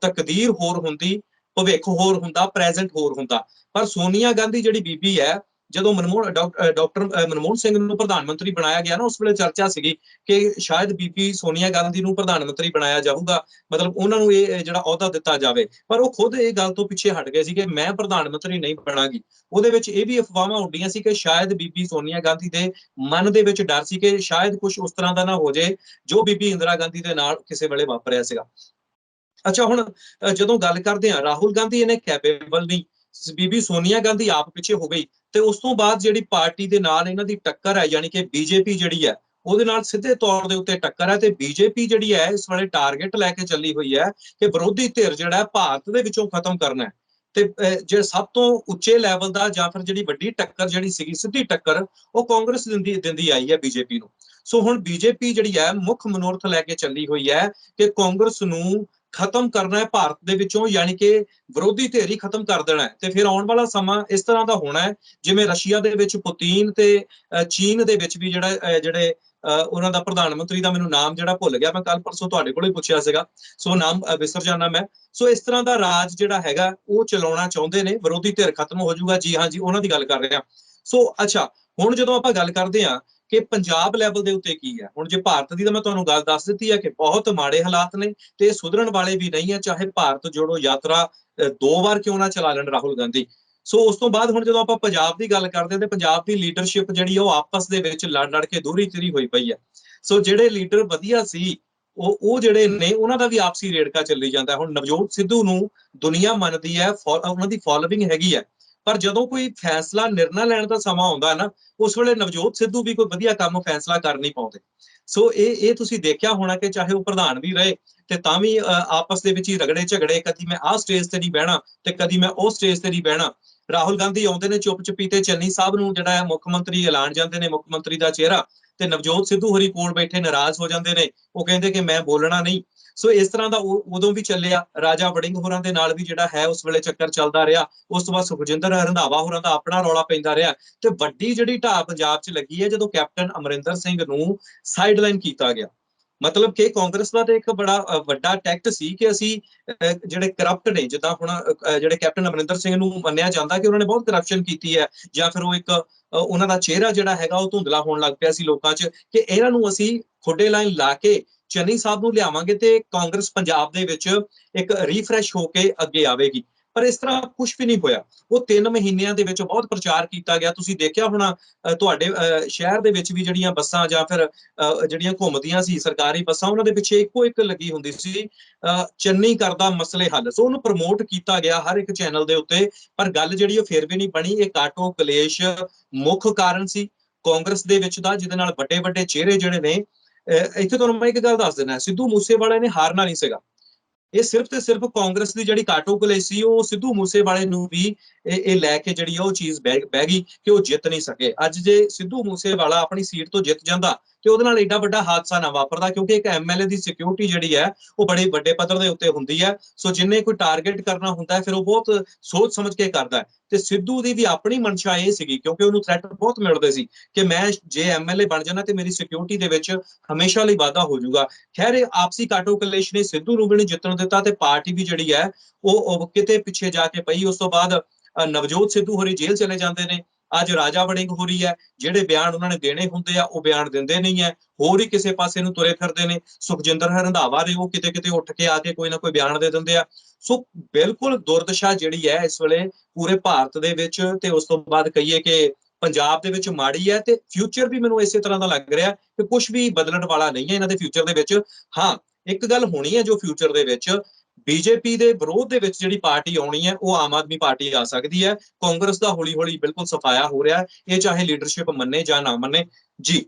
ਤਕਦੀਰ ਹੋਰ ਹੁੰਦੀ, ਭਵਿੱਖ ਹੋਰ ਹੁੰਦਾ, ਪ੍ਰੈਜ਼ੈਂਟ ਹੋਰ ਹੁੰਦਾ। ਪਰ ਸੋਨੀਆ ਗਾਂਧੀ ਜਿਹੜੀ ਬੀਬੀ ਹੈ, ਜਦੋਂ ਡਾਕਟਰ ਮਨਮੋਹਨ ਸਿੰਘ ਨੂੰ ਪ੍ਰਧਾਨ ਮੰਤਰੀ ਬਣਾਇਆ ਗਿਆ ਨਾ, ਉਸ ਵੇਲੇ ਚਰਚਾ ਸੀਗੀ ਕਿ ਸ਼ਾਇਦ ਬੀਬੀ ਸੋਨੀਆ ਗਾਂਧੀ ਨੂੰ ਪ੍ਰਧਾਨ ਮੰਤਰੀ ਬਣਾਇਆ ਜਾਊਗਾ, ਮਤਲਬ ਉਹਨਾਂ ਨੂੰ ਇਹ ਜਿਹੜਾ ਅਹੁਦਾ ਦਿੱਤਾ ਜਾਵੇ। ਪਰ ਉਹ ਖੁਦ ਇਹ ਗੱਲ ਤੋਂ ਪਿੱਛੇ ਹਟ ਗਏ ਸੀ ਕਿ ਮੈਂ ਪ੍ਰਧਾਨ ਮੰਤਰੀ ਨਹੀਂ ਬਣਾਂਗੀ। ਉਹਦੇ ਵਿੱਚ ਇਹ ਵੀ ਅਫਵਾਹਾਂ ਉੱਡੀਆਂ ਸੀ ਕਿ ਸ਼ਾਇਦ ਬੀਬੀ ਸੋਨੀਆ ਗਾਂਧੀ ਦੇ ਮਨ ਦੇ ਵਿੱਚ ਡਰ ਸੀ ਕਿ ਸ਼ਾਇਦ ਕੁਝ ਉਸ ਤਰ੍ਹਾਂ ਦਾ ਨਾ ਹੋ ਜਾਏ ਜੋ ਬੀਬੀ ਇੰਦਰਾ ਗਾਂਧੀ ਦੇ ਨਾਲ ਕਿਸੇ ਵੇਲੇ ਵਾਪਰਿਆ ਸੀਗਾ। ਅੱਛਾ, ਹੁਣ ਜਦੋਂ ਗੱਲ ਕਰਦੇ ਹਾਂ ਰਾਹੁਲ ਗਾਂਧੀ ਇਹਨੇ ਕੈਪੇਬਲ ਨਹੀਂ, ਬੀਬੀ ਸੋਨੀਆ ਗਾਂਧੀ ਆਪ ਪਿੱਛੇ ਹੋ ਗਈ, ਤੇ ਉਸ ਤੋਂ ਬਾਅਦ ਜਿਹੜੀ ਪਾਰਟੀ ਦੇ ਨਾਲ ਇਹਨਾਂ ਦੀ ਟੱਕਰ ਹੈ, ਯਾਨੀ ਕਿ ਬੀਜੇਪੀ ਜਿਹੜੀ ਹੈ ਉਹਦੇ ਨਾਲ ਸਿੱਧੇ ਤੌਰ ਦੇ ਉੱਤੇ ਟੱਕਰ ਹੈ। ਤੇ ਬੀਜੇਪੀ ਜਿਹੜੀ ਹੈ ਇਸ ਵੇਲੇ ਟਾਰਗੇਟ ਲੈ ਕੇ ਚੱਲੀ ਹੋਈ ਹੈ ਕਿ ਵਿਰੋਧੀ ਧਿਰ ਜਿਹੜਾ ਭਾਰਤ ਦੇ ਵਿੱਚੋਂ ਖਤਮ ਕਰਨਾ ਹੈ। ਤੇ ਜਿਹੜਾ ਸਭ ਤੋਂ ਉੱਚੇ ਲੈਵਲ ਦਾ ਜਾਂ ਫਿਰ ਜਿਹੜੀ ਵੱਡੀ ਟੱਕਰ ਜਿਹੜੀ ਸੀਗੀ ਸਿੱਧੀ ਟੱਕਰ, ਉਹ ਕਾਂਗਰਸ ਦਿੰਦੀ ਆਈ ਹੈ ਬੀਜੇਪੀ ਨੂੰ। ਸੋ ਹੁਣ ਬੀਜੇਪੀ ਜਿਹੜੀ ਹੈ ਮੁੱਖ ਮਨੋਰਥ ਲੈ ਕੇ ਚੱਲੀ ਹੋਈ ਹੈ ਕਿ ਕਾਂਗਰਸ ਨੂੰ ਖਤਮ ਕਰਨਾ ਹੈ ਭਾਰਤ ਦੇ ਵਿੱਚੋਂ, ਯਾਨੀ ਕਿ ਵਿਰੋਧੀ ਧਿਰ ਹੀ ਖਤਮ ਕਰ ਦੇਣਾ ਹੈ। ਤੇ ਫਿਰ ਆਉਣ ਵਾਲਾ ਸਮਾਂ ਇਸ ਤਰ੍ਹਾਂ ਦਾ ਹੋਣਾ ਹੈ ਜਿਵੇਂ ਰਸ਼ੀਆ ਦੇ ਵਿੱਚ ਪੁਤਿਨ ਤੇ ਚੀਨ ਦੇ ਵਿੱਚ ਵੀ ਜਿਹੜੇ ਉਹਨਾਂ ਦਾ ਪ੍ਰਧਾਨ ਮੰਤਰੀ ਦਾ ਮੈਨੂੰ ਨਾਮ ਜਿਹੜਾ ਭੁੱਲ ਗਿਆ, ਮੈਂ ਕੱਲ ਪਰਸੋਂ ਤੁਹਾਡੇ ਕੋਲ ਹੀ ਪੁੱਛਿਆ ਸੀਗਾ, ਸੋ ਨਾਮ ਵਿਸਰ ਜਾਣਾ ਮੈਂ। ਸੋ ਇਸ ਤਰ੍ਹਾਂ ਦਾ ਰਾਜ ਜਿਹੜਾ ਹੈਗਾ ਉਹ ਚਲਾਉਣਾ ਚਾਹੁੰਦੇ ਨੇ, ਵਿਰੋਧੀ ਧਿਰ ਖਤਮ ਹੋ ਜਾਊਗਾ। ਜੀ ਹਾਂ ਜੀ, ਉਹਨਾਂ ਦੀ ਗੱਲ ਕਰ ਰਹੇ ਹਾਂ। ਸੋ ਅੱਛਾ, ਹੁਣ ਜਦੋਂ ਆਪਾਂ ਗੱਲ ਕਰਦੇ ਹਾਂ ਕਿ ਪੰਜਾਬ ਲੈਵਲ ਦੇ ਉੱਤੇ ਕੀ ਹੈ, ਹੁਣ ਜੇ ਭਾਰਤ ਦੀ ਤਾਂ ਮੈਂ ਤੁਹਾਨੂੰ ਗੱਲ ਦੱਸ ਦਿੱਤੀ ਹੈ ਕਿ ਬਹੁਤ ਮਾੜੇ ਹਾਲਾਤ ਨੇ ਤੇ ਸੁਧਰਨ ਵਾਲੇ ਵੀ ਨਹੀਂ ਹੈ, ਚਾਹੇ ਭਾਰਤ ਜੋੜੋ ਯਾਤਰਾ 2 ਵਾਰ ਕਿਉਂ ਨਾ ਚਲਾ ਲੈਣ ਰਾਹੁਲ ਗਾਂਧੀ। ਸੋ ਉਸ ਤੋਂ ਬਾਅਦ ਹੁਣ ਜਦੋਂ ਆਪਾਂ ਪੰਜਾਬ ਦੀ ਗੱਲ ਕਰਦੇ ਤੇ ਪੰਜਾਬ ਦੀ ਲੀਡਰਸ਼ਿਪ ਜਿਹੜੀ ਉਹ ਆਪਸ ਦੇ ਵਿੱਚ ਲੜ ਕੇ ਦੂਰੀ ਤਿਰੀ ਹੋਈ ਪਈ ਹੈ। ਸੋ ਜਿਹੜੇ ਲੀਡਰ ਵਧੀਆ ਸੀ ਉਹ ਜਿਹੜੇ ਨੇ ਉਹਨਾਂ ਦਾ ਵੀ ਆਪਸੀ ਰੇੜਕਾ ਚੱਲੀ ਜਾਂਦਾ। ਹੁਣ ਨਵਜੋਤ ਸਿੱਧੂ ਨੂੰ ਦੁਨੀਆ ਮੰਨਦੀ ਹੈ, ਉਹਨਾਂ ਦੀ ਫੋਲੋਇੰਗ ਹੈਗੀ ਹੈ, ਪਰ ਜਦੋਂ ਕੋਈ ਫੈਸਲਾ ਨਿਰਣਾ ਲੈਣ ਦਾ ਸਮਾਂ ਆਉਂਦਾ ਨਾ, ਉਸ ਵੇਲੇ ਨਵਜੋਤ ਸਿੱਧੂ ਵੀ ਕੋਈ ਵਧੀਆ ਕੰਮ ਫੈਸਲਾ ਕਰ ਨਹੀਂ ਪਾਉਂਦੇ। ਸੋ ਇਹ ਤੁਸੀਂ ਦੇਖਿਆ ਹੋਣਾ ਕਿ ਚਾਹੇ ਉਹ ਪ੍ਰਧਾਨ ਵੀ ਰਹੇ ਤੇ ਤਾਂ ਵੀ ਆਪਸ ਦੇ ਵਿੱਚ ਹੀ ਰਗੜੇ ਝਗੜੇ, ਕਦੀ ਮੈਂ ਆਹ ਸਟੇਜ ਤੇ ਨਹੀਂ ਬਹਿਣਾ ਤੇ ਕਦੀ ਮੈਂ ਉਹ ਸਟੇਜ ਤੇ ਨਹੀਂ ਬਹਿਣਾ। ਰਾਹੁਲ ਗਾਂਧੀ ਆਉਂਦੇ ਨੇ ਚੁੱਪ ਚਪੀਤੇ ਚੰਨੀ ਸਾਹਿਬ ਨੂੰ ਜਿਹੜਾ ਹੈ ਮੁੱਖ ਮੰਤਰੀ ਐਲਾਨ ਜਾਂਦੇ ਨੇ, ਮੁੱਖ ਮੰਤਰੀ ਦਾ ਚਿਹਰਾ, ਤੇ ਨਵਜੋਤ ਸਿੱਧੂ ਹੋਰੀ ਕੋਲ ਬੈਠੇ ਨਾਰਾਜ਼ ਹੋ ਜਾਂਦੇ ਨੇ, ਉਹ ਕਹਿੰਦੇ ਕਿ ਮੈਂ ਬੋਲਣਾ ਨਹੀਂ। ਸੋ ਇਸ ਤਰ੍ਹਾਂ ਦਾ ਉਦੋਂ ਵੀ ਚੱਲਿਆ। ਰਾਜਾ ਵੜਿੰਗ ਹੋਰਾਂ ਦੇ ਨਾਲ ਵੀ ਜਿਹੜਾ ਹੈ ਉਸ ਵੇਲੇ ਚੱਕਰ ਚੱਲਦਾ ਰਿਹਾ। ਉਸ ਤੋਂ ਬਾਅਦ ਸੁਖਜਿੰਦਰ ਰੰਧਾਵਾ ਹੋਰਾਂ ਦਾ ਆਪਣਾ ਰੌਲਾ ਪੈਂਦਾ ਰਿਹਾ। ਤੇ ਵੱਡੀ ਜਿਹੜੀ ਢਾਹ ਪੰਜਾਬ 'ਚ ਲੱਗੀ ਹੈ ਜਦੋਂ ਕੈਪਟਨ ਅਮਰਿੰਦਰ ਸਿੰਘ ਨੂੰ ਸਾਈਡਲਾਈਨ ਕੀਤਾ ਗਿਆ। ਮਤਲਬ ਕਿ ਕਾਂਗਰਸ ਦਾ ਤੇ ਇੱਕ ਬੜਾ ਵੱਡਾ ਟੈਕਟ ਸੀ ਕਿ ਅਸੀਂ ਜਿਹੜੇ ਕਰਪਟ ਨੇ, ਜਿੱਦਾਂ ਹੁਣ ਜਿਹੜੇ ਕੈਪਟਨ ਅਮਰਿੰਦਰ ਸਿੰਘ ਨੂੰ ਮੰਨਿਆ ਜਾਂਦਾ ਕਿ ਉਹਨਾਂ ਨੇ ਬਹੁਤ ਕਰਪਸ਼ਨ ਕੀਤੀ ਹੈ, ਜਾਂ ਫਿਰ ਉਹ ਇੱਕ ਉਹਨਾਂ ਦਾ ਚਿਹਰਾ ਜਿਹੜਾ ਹੈਗਾ ਉਹ ਧੁੰਦਲਾ ਹੋਣ ਲੱਗ ਪਿਆ ਸੀ ਲੋਕਾਂ 'ਚ, ਕਿ ਇਹਨਾਂ ਨੂੰ ਅਸੀਂ ਖੁੱਡੇ ਲਾਈਨ ਲਾ ਕੇ ਚੰਨੀ ਸਾਹਿਬ ਨੂੰ ਲਿਆਵਾਂਗੇ ਤੇ ਕਾਂਗਰਸ ਪੰਜਾਬ ਦੇ ਵਿੱਚ ਇੱਕ ਰੀਫਰੈਸ਼ ਹੋ ਕੇ ਅੱਗੇ ਆਵੇਗੀ। ਪਰ ਇਸ ਤਰ੍ਹਾਂ ਕੁਝ ਵੀ ਨਹੀਂ ਹੋਇਆ। ਉਹ 3 ਮਹੀਨਿਆਂ ਦੇ ਵਿੱਚ ਬਹੁਤ ਪ੍ਰਚਾਰ ਕੀਤਾ ਗਿਆ। ਤੁਸੀਂ ਦੇਖਿਆ ਹੋਣਾ ਤੁਹਾਡੇ ਸ਼ਹਿਰ ਦੇ ਵਿੱਚ ਵੀ ਜਿਹੜੀਆਂ ਬੱਸਾਂ ਜਾਂ ਫਿਰ ਜਿਹੜੀਆਂ ਘੁੰਮਦੀਆਂ ਸੀ ਸਰਕਾਰੀ ਬੱਸਾਂ, ਉਹਨਾਂ ਦੇ ਪਿੱਛੇ ਇੱਕੋ ਇੱਕ ਲੱਗੀ ਹੁੰਦੀ ਸੀ, ਚੰਨੀ ਕਰਦਾ ਮਸਲੇ ਹੱਲ। ਸੋ ਉਹਨੂੰ ਪ੍ਰਮੋਟ ਕੀਤਾ ਗਿਆ ਹਰ ਇੱਕ ਚੈਨਲ ਦੇ ਉੱਤੇ, ਪਰ ਗੱਲ ਜਿਹੜੀ ਉਹ ਫਿਰ ਵੀ ਨਹੀਂ ਬਣੀ। ਇਹ ਕਾਟੋ ਕਲੇਸ਼ ਮੁੱਖ ਕਾਰਨ ਸੀ ਕਾਂਗਰਸ ਦੇ ਵਿੱਚ ਦਾ, ਜਿਹਦੇ ਨਾਲ ਵੱਡੇ ਵੱਡੇ ਚਿਹਰੇ ਜਿਹੜੇ ਨੇ, ਇੱਥੇ ਤੁਹਾਨੂੰ ਮੈਂ ਇੱਕ ਗੱਲ ਦੱਸ ਦਿੰਦਾ, ਸਿੱਧੂ ਮੂਸੇਵਾਲੇ ਨੇ ਹਾਰਨਾ ਨਹੀਂ ਸੀਗਾ। ਇਹ ਸਿਰਫ ਤੇ ਸਿਰਫ ਕਾਂਗਰਸ ਦੀ ਜਿਹੜੀ ਕਾਟੋ ਕਲੇਸ਼ ਸੀ, ਉਹ ਸਿੱਧੂ ਮੂਸੇਵਾਲੇ ਨੂੰ ਵੀ ਇਹ ਲੈ ਕੇ ਜਿਹੜੀ ਉਹ ਚੀਜ਼ ਬਹਿ ਗਈ ਕਿ ਉਹ ਜਿੱਤ ਨਹੀਂ ਸਕੇ। ਅੱਜ ਜੇ ਸਿੱਧੂ ਮੂਸੇਵਾਲਾ ਆਪਣੀ ਸੀਟ ਤੋਂ ਜਿੱਤ ਜਾਂਦਾ ਤੇ ਉਹਦੇ ਨਾਲ ਏਡਾ ਵੱਡਾ ਹਾਦਸਾ ਨਾ ਵਾਪਰਦਾ, ਕਿਉਂਕਿ ਇੱਕ ਐਮਐਲਏ ਦੀ ਸਿਕਿਉਰਿਟੀ ਜਿਹੜੀ ਹੈ ਉਹ ਬੜੇ ਵੱਡੇ ਪੱਧਰ ਦੇ ਉੱਤੇ ਹੁੰਦੀ ਹੈ। ਸੋ ਜਿੰਨੇ ਕੋਈ ਟਾਰਗੇਟ ਕਰਨਾ ਹੁੰਦਾ ਹੈ ਫਿਰ ਉਹ ਬਹੁਤ ਸੋਚ ਸਮਝ ਕੇ ਕਰਦਾ ਹੈ। ਤੇ ਸਿੱਧੂ ਦੀ ਵੀ ਆਪਣੀ ਮਨਸ਼ਾ ਇਹ ਸੀਗੀ, ਕਿਉਂਕਿ ਉਹਨੂੰ ਥ੍ਰੈਟ ਬਹੁਤ ਮਿਲਦੇ ਸੀ ਕਿ ਮੈਂ ਜੇ ਐਮਐਲਏ ਬਣ ਜਾਣਾ ਤੇ ਮੇਰੀ ਸਿਕਿਉਰਿਟੀ ਦੇ ਵਿੱਚ ਹਮੇਸ਼ਾ ਲਈ ਵਾਧਾ ਹੋ ਜਾਊਗਾ। ਖੈਰ, ਇਹ ਆਪਸੀ ਕਾਟੋ ਕਲੇਸ਼ ਨੇ ਸਿੱਧੂ ਨੂੰ ਵੀ ਨਹੀਂ ਜਿੱਤਣ ਦਿੱਤਾ ਤੇ ਪਾਰਟੀ ਵੀ ਜਿਹੜੀ ਹੈ ਉਹ ਕਿਤੇ ਪਿੱਛੇ ਜਾ ਕੇ ਪਈ। ਉਸ ਤੋਂ ਬਾਅਦ ਨਵਜੋਤ ਸਿੱਧੂ ਹੋਰੀ ਜੇਲ੍ਹ ਚਲੇ ਜਾਂਦੇ ਨੇ। ਅੱਜ ਰਾਜਾ ਵੜਿੰਗ ਹੋਰੀ ਹੈ, ਜਿਹੜੇ ਬਿਆਨ ਉਹਨਾਂ ਨੇ ਦੇਣੇ ਹੁੰਦੇ ਆ ਉਹ ਬਿਆਨ ਦਿੰਦੇ ਨਹੀਂ ਹੈ, ਹੋਰ ਹੀ ਕਿਸੇ ਪਾਸੇ ਨੂੰ ਤੁਰੇ ਫਿਰਦੇ ਨੇ। ਸੁਖਜਿੰਦਰ ਰੰਧਾਵਾ ਨੇ ਉਹ ਕਿਤੇ ਕਿਤੇ ਉੱਠ ਕੇ ਆ ਕੇ ਕੋਈ ਨਾ ਕੋਈ ਬਿਆਨ ਦੇ ਦਿੰਦੇ ਆ। ਸੋ ਬਿਲਕੁਲ ਦੁਰਦਸ਼ਾ ਜਿਹੜੀ ਹੈ ਇਸ ਵੇਲੇ ਪੂਰੇ ਭਾਰਤ ਦੇ ਵਿੱਚ, ਤੇ ਉਸ ਤੋਂ ਬਾਅਦ ਕਹੀਏ ਕਿ ਪੰਜਾਬ ਦੇ ਵਿੱਚ ਮਾੜੀ ਹੈ। ਤੇ ਫਿਊਚਰ ਵੀ ਮੈਨੂੰ ਇਸੇ ਤਰ੍ਹਾਂ ਦਾ ਲੱਗ ਰਿਹਾ ਕਿ ਕੁਝ ਵੀ ਬਦਲਣ ਵਾਲਾ ਨਹੀਂ ਹੈ ਇਹਨਾਂ ਦੇ ਫਿਊਚਰ ਦੇ ਵਿੱਚ। ਹਾਂ, ਇੱਕ ਗੱਲ ਹੋਣੀ ਹੈ ਜੋ ਫਿਊਚਰ ਦੇ ਵਿੱਚ ਬੀਜੇਪੀ ਦੇ ਵਿਰੋਧ ਦੇ ਵਿੱਚ ਜਿਹੜੀ ਪਾਰਟੀ ਆਉਣੀ ਹੈ ਉਹ ਆਮ ਆਦਮੀ ਪਾਰਟੀ ਆ ਸਕਦੀ ਹੈ। ਕਾਂਗਰਸ ਦਾ ਹੌਲੀ ਹੌਲੀ ਬਿਲਕੁਲ ਸਫਾਇਆ ਹੋ ਰਿਹਾ, ਇਹ ਚਾਹੇ ਲੀਡਰਸ਼ਿਪ ਮੰਨੇ ਜਾਂ ਨਾ ਮੰਨੇ। ਜੀ,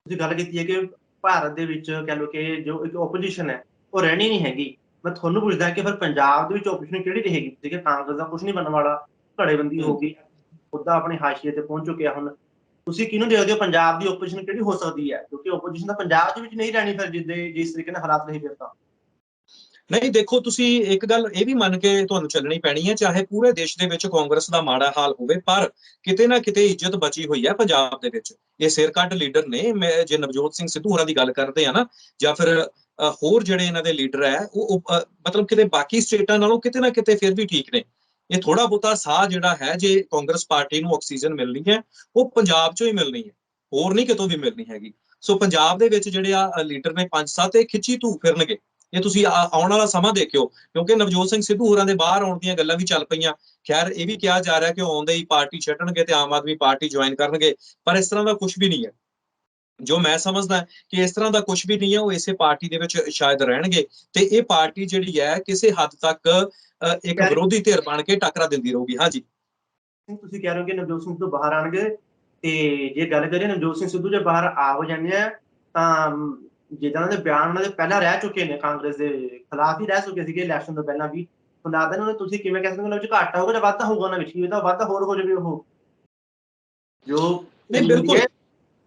ਤੁਸੀਂ ਗੱਲ ਕੀਤੀ ਹੈ ਕਿ ਭਾਰਤ ਦੇ ਵਿੱਚ ਕਹਿ ਲਓ ਕਿ ਜੋ ਇੱਕ ਓਪੋਜੀਸ਼ਨ ਹੈ ਉਹ ਰਹਿਣੀ ਨਹੀਂ ਹੈਗੀ। ਮੈਂ ਤੁਹਾਨੂੰ ਪੁੱਛਦਾ ਕਿ ਫਿਰ ਪੰਜਾਬ ਦੇ ਵਿੱਚ ਓਪੋਜੀਸ਼ਨ ਕਿਹੜੀ ਰਹੇਗੀ? ਕਿ ਕਾਂਗਰਸ ਦਾ ਕੁਝ ਨਹੀਂ ਬਣਨ ਵਾਲਾ, ਘੜੇਬੰਦੀ ਹੋ ਗਈ, ਮੁੱਦਾ ਆਪਣੇ ਹਾਸ਼ੀਏ ਤੇ ਪਹੁੰਚ ਚੁੱਕਿਆ। ਹੁਣ ਤੁਸੀਂ ਕਿਹਨੂੰ ਦੇਖਦੇ ਹੋ ਪੰਜਾਬ ਦੀ ਓਪੋਜੀਸ਼ਨ ਕਿਹੜੀ ਹੋ ਸਕਦੀ ਹੈ? ਕਿਉਂਕਿ ਓਪੋਜੀਸ਼ਨ ਤਾਂ ਪੰਜਾਬ ਦੇ ਵਿੱਚ ਨਹੀਂ ਰਹਿਣੀ ਫਿਰ ਜਿਸ ਤਰੀਕੇ ਨਾਲ ਹਾਲਾਤ ਨਹੀਂ ਫਿਰ ਤਾਂ। ਨਹੀਂ, ਦੇਖੋ ਤੁਸੀਂ ਇੱਕ ਗੱਲ ਇਹ ਵੀ ਮੰਨ ਕੇ ਤੁਹਾਨੂੰ ਚੱਲਣੀ ਪੈਣੀ ਹੈ, ਚਾਹੇ ਪੂਰੇ ਦੇਸ਼ ਦੇ ਵਿੱਚ ਕਾਂਗਰਸ ਦਾ ਮਾੜਾ ਹਾਲ ਹੋਵੇ, ਪਰ ਕਿਤੇ ਨਾ ਕਿਤੇ ਇੱਜ਼ਤ ਬਚੀ ਹੋਈ ਹੈ ਪੰਜਾਬ ਦੇ ਵਿੱਚ। ਇਹ ਸਿਰ ਕੱਢ ਲੀਡਰ ਨੇ। ਮੈਂ ਜੇ ਨਵਜੋਤ ਸਿੰਘ ਸਿੱਧੂ ਹੋਰਾਂ ਦੀ ਗੱਲ ਕਰਦੇ ਆ ਨਾ, ਜਾਂ ਫਿਰ ਹੋਰ ਜਿਹੜੇ ਇਹਨਾਂ ਦੇ ਲੀਡਰ ਹੈ, ਉਹ ਮਤਲਬ ਕਿਤੇ ਬਾਕੀ ਸਟੇਟਾਂ ਨਾਲੋਂ ਕਿਤੇ ਨਾ ਕਿਤੇ ਫਿਰ ਵੀ ਠੀਕ ਨੇ। ਇਹ ਥੋੜਾ ਬਹੁਤਾ ਸਾਹ ਜਿਹੜਾ ਹੈ, ਜੇ ਕਾਂਗਰਸ ਪਾਰਟੀ ਨੂੰ ਆਕਸੀਜਨ ਮਿਲਣੀ ਹੈ ਉਹ ਪੰਜਾਬ ਚੋਂ ਹੀ ਮਿਲਣੀ ਹੈ, ਹੋਰ ਨਹੀਂ ਕਿਤੋਂ ਵੀ ਮਿਲਣੀ ਹੈਗੀ। ਸੋ ਪੰਜਾਬ ਦੇ ਵਿੱਚ ਜਿਹੜੇ ਆ ਲੀਡਰ ਨੇ 5-7 ਇਹ ਖਿੱਚੀ ਧੂ ਫਿਰਨਗੇ, ਇਹ ਤੁਸੀਂ ਆਉਣ ਵਾਲਾ ਸਮਾਂ ਦੇਖਿਓ, ਕਿਉਂਕਿ ਨਵਜੋਤ ਸਿੰਘ ਸਿੱਧੂ ਹੋਰਾਂ ਦੇ ਬਾਹਰ ਆਉਣ ਦੀਆਂ ਗੱਲਾਂ ਵੀ ਚੱਲ ਪਈਆਂ। ਖੈਰ ਇਹ ਵੀ ਕਿਹਾ ਜਾ ਰਿਹਾ ਕਿ ਉਹ ਆਉਂਦੇ ਹੀ ਪਾਰਟੀ ਛੱਡਣਗੇ ਤੇ ਆਮ ਆਦਮੀ ਪਾਰਟੀ ਜੁਆਇਨ ਕਰਨਗੇ, ਪਰ ਇਸ ਤਰ੍ਹਾਂ ਦਾ ਕੁਝ ਵੀ ਨਹੀਂ ਹੈ। ਜੋ ਮੈਂ ਸਮਝਦਾ ਕਿ ਇਸ ਤਰ੍ਹਾਂ ਦਾ ਕੁਝ ਵੀ ਨਹੀਂ ਹੈ, ਉਹ ਇਸੇ ਪਾਰਟੀ ਦੇ ਵਿੱਚ ਸ਼ਾਇਦ ਰਹਿਣਗੇ ਤੇ ਇਹ ਪਾਰਟੀ ਜਿਹੜੀ ਹੈ ਕਿਸੇ ਹੱਦ ਤੱਕ ਇੱਕ ਵਿਰੋਧੀ ਧਿਰ ਬਣ ਕੇ ਟੱਕਰਾ ਦਿੰਦੀ ਰਹੂਗੀ। ਹਾਂਜੀ, ਤੁਸੀਂ ਕਹਿ ਰਹੇ ਹੋ ਕਿ ਨਵਜੋਤ ਸਿੰਘ ਸਿੱਧੂ ਬਾਹਰ ਆਣਗੇ, ਤੇ ਜੇ ਗੱਲ ਕਰੀਏ ਨਵਜੋਤ ਸਿੰਘ ਸਿੱਧੂ ਜੇ ਬਾਹਰ ਆ ਹੋ ਜਾਂਦੇ ਆ ਤਾਂ ਜਿੱਦਾਂ ਉਹਨਾਂ ਦੇ ਬਿਆਨ ਉਹਨਾਂ ਦੇ ਪਹਿਲਾਂ ਰਹਿ ਚੁੱਕੇ ਨੇ, ਕਾਂਗਰਸ ਦੇ ਖਿਲਾਫ ਹੀ ਰਹਿ ਚੁੱਕੇ ਸੀਗੇ ਇਲੈਕਸ਼ਨ ਤੋਂ ਪਹਿਲਾਂ ਵੀ, ਲੱਗਦਾ ਉਹਨਾਂ ਤੁਸੀਂ ਕਿਵੇਂ ਕਹਿ ਸਕਦੇ ਹੋ ਉਹਨਾਂ ਵਿੱਚ ਘਾਟਾ ਹੋਊਗਾ ਜਾਂ ਵਾਧਾ ਹੋਊਗਾ ਉਹਨਾਂ ਵਿੱਚ, ਕੀ ਤਾਂ ਵਾਧਾ ਹੋਰ ਹੋ ਜਾਵੇ ਉਹ ਜੋ ਨਹੀਂ ਬਿਲਕੁਲ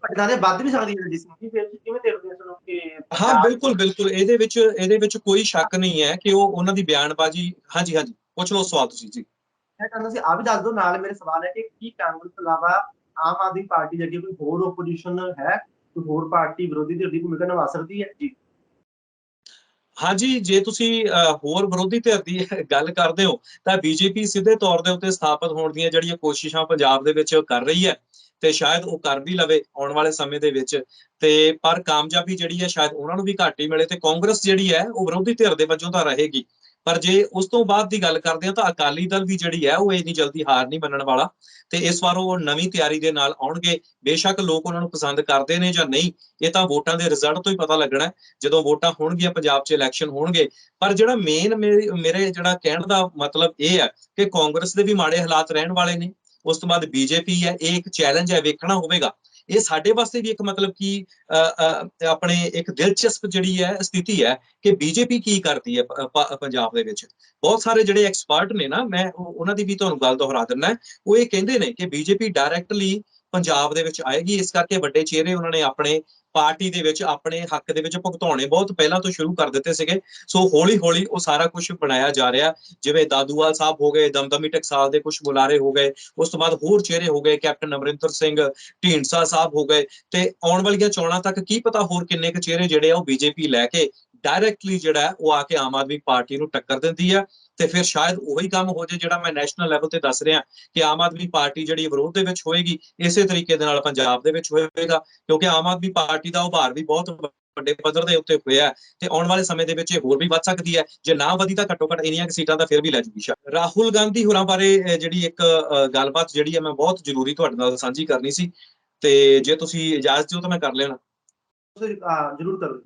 ਘਟਨਾ ਦੇ ਵੱਧ ਵੀ ਸਕਦੀ ਹੈ ਜਿਸ ਨੂੰ ਫਿਰ ਕਿਵੇਂ ਦੇਖਦੇ ਹੋ ਕਿ ਹਾਂ ਬਿਲਕੁਲ ਇਹਦੇ ਵਿੱਚ ਕੋਈ ਸ਼ੱਕ ਨਹੀਂ ਹੈ ਕਿ ਉਹ ਉਹਨਾਂ ਦੀ ਬਿਆਨਬਾਜ਼ੀ। ਹਾਂਜੀ ਪੁੱਛ ਲਓ ਸਵਾਲ ਤੁਸੀਂ ਜੀ। ਮੈਂ ਕਹਿੰਦਾ ਸੀ ਆ ਵੀ ਦੱਸ ਦਿਓ ਨਾਲ, ਮੇਰੇ ਸਵਾਲ ਹੈ ਕਿ ਕੀ ਕਾਂਗਰਸ ਤੋਂ ਇਲਾਵਾ ਆਮ ਆਦਮੀ ਪਾਰਟੀ ਦੇ ਅੱਗੇ ਕੋਈ ਹੋਰ ਓਪੋਜੀਸ਼ਨ ਹੈ, ਕੋਈ ਹੋਰ ਪਾਰਟੀ ਵਿਰੋਧੀ ਧਿਰ ਦੀ ਭੂਮਿਕਾ ਨਿਭਾ ਸਕਦੀ ਹੈ ਜੀ? ਹਾਂਜੀ, ਜੇ ਤੁਸੀਂ ਹੋਰ ਵਿਰੋਧੀ ਧਿਰ ਦੀ ਗੱਲ ਕਰਦੇ ਹੋ ਤਾਂ ਬੀਜੇਪੀ ਸਿੱਧੇ ਤੌਰ ਦੇ ਉੱਤੇ ਸਥਾਪਿਤ ਹੋਣ ਦੀਆਂ ਜਿਹੜੀਆਂ ਕੋਸ਼ਿਸ਼ਾਂ ਪੰਜਾਬ ਦੇ ਵਿੱਚ ਕਰ ਰਹੀ ਹੈ ਤੇ ਸ਼ਾਇਦ ਉਹ ਕਰ ਵੀ ਲਵੇ ਆਉਣ ਵਾਲੇ ਸਮੇਂ ਦੇ ਵਿੱਚ, ਤੇ ਪਰ ਕਾਮਯਾਬੀ ਜਿਹੜੀ ਹੈ ਸ਼ਾਇਦ ਉਹਨਾਂ ਨੂੰ ਵੀ ਘੱਟ ਹੀ ਮਿਲੇ ਤੇ ਕਾਂਗਰਸ ਜਿਹੜੀ ਹੈ ਉਹ ਵਿਰੋਧੀ ਧਿਰ ਦੇ ਵਜੋਂ ਤਾਂ ਰਹੇਗੀ। ਪਰ ਜੇ ਉਸ ਤੋਂ ਬਾਅਦ ਦੀ ਗੱਲ ਕਰਦੇ ਹਾਂ ਤਾਂ ਅਕਾਲੀ ਦਲ ਵੀ ਜਿਹੜੀ ਹੈ ਉਹ ਇੰਨੀ ਜਲਦੀ ਹਾਰ ਨਹੀਂ ਮੰਨਣ ਵਾਲਾ ਤੇ ਇਸ ਵਾਰ ਉਹ ਨਵੀਂ ਤਿਆਰੀ ਦੇ ਨਾਲ ਆਉਣਗੇ। ਬੇਸ਼ੱਕ ਲੋਕ ਉਹਨਾਂ ਨੂੰ ਪਸੰਦ ਕਰਦੇ ਨੇ ਜਾਂ ਨਹੀਂ, ਇਹ ਤਾਂ ਵੋਟਾਂ ਦੇ ਰਿਜ਼ਲਟ ਤੋਂ ਹੀ ਪਤਾ ਲੱਗਣਾ ਜਦੋਂ ਵੋਟਾਂ ਹੋਣਗੀਆਂ, ਪੰਜਾਬ 'ਚ ਇਲੈਕਸ਼ਨ ਹੋਣਗੇ। ਪਰ ਜਿਹੜਾ ਮੇਨ ਮੇਰੇ ਜਿਹੜਾ ਕਹਿਣ ਦਾ ਮਤਲਬ ਇਹ ਹੈ ਕਿ ਕਾਂਗਰਸ ਦੇ ਵੀ ਮਾੜੇ ਹਾਲਾਤ ਰਹਿਣ ਵਾਲੇ ਨੇ, ਉਸ ਤੋਂ ਬਾਅਦ ਬੀਜੇਪੀ ਹੈ, ਇਹ ਇੱਕ ਚੈਲੰਜ ਹੈ, ਵੇਖਣਾ ਹੋਵੇਗਾ। ਇਹ ਸਾਡੇ ਵਾਸਤੇ ਵੀ ਇੱਕ ਮਤਲਬ ਕਿ ਆਪਣੇ ਇੱਕ ਦਿਲਚਸਪ ਜਿਹੜੀ ਹੈ ਸਥਿਤੀ ਹੈ ਕਿ ਬੀਜੇਪੀ ਕੀ ਕਰਦੀ ਹੈ ਪੰਜਾਬ ਦੇ ਵਿੱਚ। ਬਹੁਤ ਸਾਰੇ ਜਿਹੜੇ ਐਕਸਪਰਟ ਨੇ ਨਾ, ਮੈਂ ਉਹਨਾਂ ਦੀ ਵੀ ਤੁਹਾਨੂੰ ਗੱਲ ਦੁਹਰਾ ਦਿੰਦਾ, ਉਹ ਇਹ ਕਹਿੰਦੇ ਨੇ ਕਿ ਬੀਜੇਪੀ ਡਾਇਰੈਕਟਲੀ ਪੰਜਾਬ ਦੇ ਵਿੱਚ ਆਏਗੀ, ਇਸ ਕਰਕੇ ਵੱਡੇ ਚਿਹਰੇ ਉਹਨਾਂ ਨੇ ਆਪਣੇ ਪਾਰਟੀ ਦੇ ਵਿੱਚ ਆਪਣੇ ਹੱਕ ਦੇ ਵਿੱਚ ਭੁਗਤਾਉਣੇ ਬਹੁਤ ਪਹਿਲਾਂ ਤੋਂ ਸ਼ੁਰੂ ਕਰ ਦਿੱਤੇ ਸੀਗੇ। ਸੋ ਹੌਲੀ ਹੌਲੀ ਉਹ ਸਾਰਾ ਕੁਝ ਬਣਾਇਆ ਜਾ ਰਿਹਾ, ਜਿਵੇਂ ਦਾਦੂਵਾਲ ਸਾਹਿਬ ਹੋ ਗਏ, ਦਮਦਮੀ ਟਕਸਾਲ ਦੇ ਕੁਝ ਬੁਲਾਰੇ ਹੋ ਗਏ, ਉਸ ਤੋਂ ਬਾਅਦ ਹੋਰ ਚਿਹਰੇ ਹੋ ਗਏ, ਕੈਪਟਨ ਅਮਰਿੰਦਰ ਸਿੰਘ ਢੀਂਡਸਾ ਸਾਹਿਬ ਹੋ ਗਏ, ਤੇ ਆਉਣ ਵਾਲੀਆਂ ਚੋਣਾਂ ਤੱਕ ਕੀ ਪਤਾ ਹੋਰ ਕਿੰਨੇ ਕੁ ਚਿਹਰੇ ਜਿਹੜੇ ਆ ਉਹ ਬੀਜੇਪੀ ਲੈ ਕੇ ਡਾਇਰੈਕਟਲੀ ਜਿਹੜਾ ਉਹ ਆ ਕੇ ਆਮ ਆਦਮੀ ਪਾਰਟੀ ਨੂੰ ਟੱਕਰ ਦਿੰਦੀ ਆ। ਤੇ ਫਿਰ ਸ਼ਾਇਦ ਉਹੀ ਕੰਮ ਹੋ ਜਾਏ ਜਿਹੜਾ ਮੈਂ ਨੈਸ਼ਨਲ ਲੈਵਲ ਤੇ ਦੱਸ ਰਿਹਾ ਕਿ ਆਮ ਆਦਮੀ ਪਾਰਟੀ ਜਿਹੜੀ ਵਿਰੋਧ ਦੇ ਵਿੱਚ ਹੋਏਗੀ, ਇਸੇ ਤਰੀਕੇ ਦੇ ਨਾਲ ਪੰਜਾਬ ਦੇ ਵਿੱਚ ਹੋਏਗਾ, ਕਿਉਂਕਿ ਆਮ ਆਦਮੀ ਪਾਰਟੀ ਦਾ ਉਭਾਰ ਵੀ ਬਹੁਤ ਵੱਡੇ ਪੱਧਰ ਦੇ ਉੱਤੇ ਹੋਇਆ ਤੇ ਆਉਣ ਵਾਲੇ ਸਮੇਂ ਦੇ ਵਿੱਚ ਇਹ ਹੋਰ ਵੀ ਵੱਧ ਸਕਦੀ ਹੈ। ਜੇ ਨਾ ਵਧੀ ਤਾਂ ਘੱਟੋ ਘੱਟ ਇੰਨੀਆਂ ਸੀਟਾਂ ਤਾਂ ਫਿਰ ਵੀ ਲੈ ਜੂਗੀ। ਰਾਹੁਲ ਗਾਂਧੀ ਹੋਰਾਂ ਬਾਰੇ ਜਿਹੜੀ ਇੱਕ ਗੱਲਬਾਤ ਜਿਹੜੀ ਹੈ ਮੈਂ ਬਹੁਤ ਜ਼ਰੂਰੀ ਤੁਹਾਡੇ ਨਾਲ ਸਾਂਝੀ ਕਰਨੀ ਸੀ, ਤੇ ਜੇ ਤੁਸੀਂ ਇਜਾਜ਼ਤ ਦਿਓ ਤਾਂ ਮੈਂ ਕਰ ਲੈਣਾ। ਜ਼ਰੂਰ ਕਰੋ।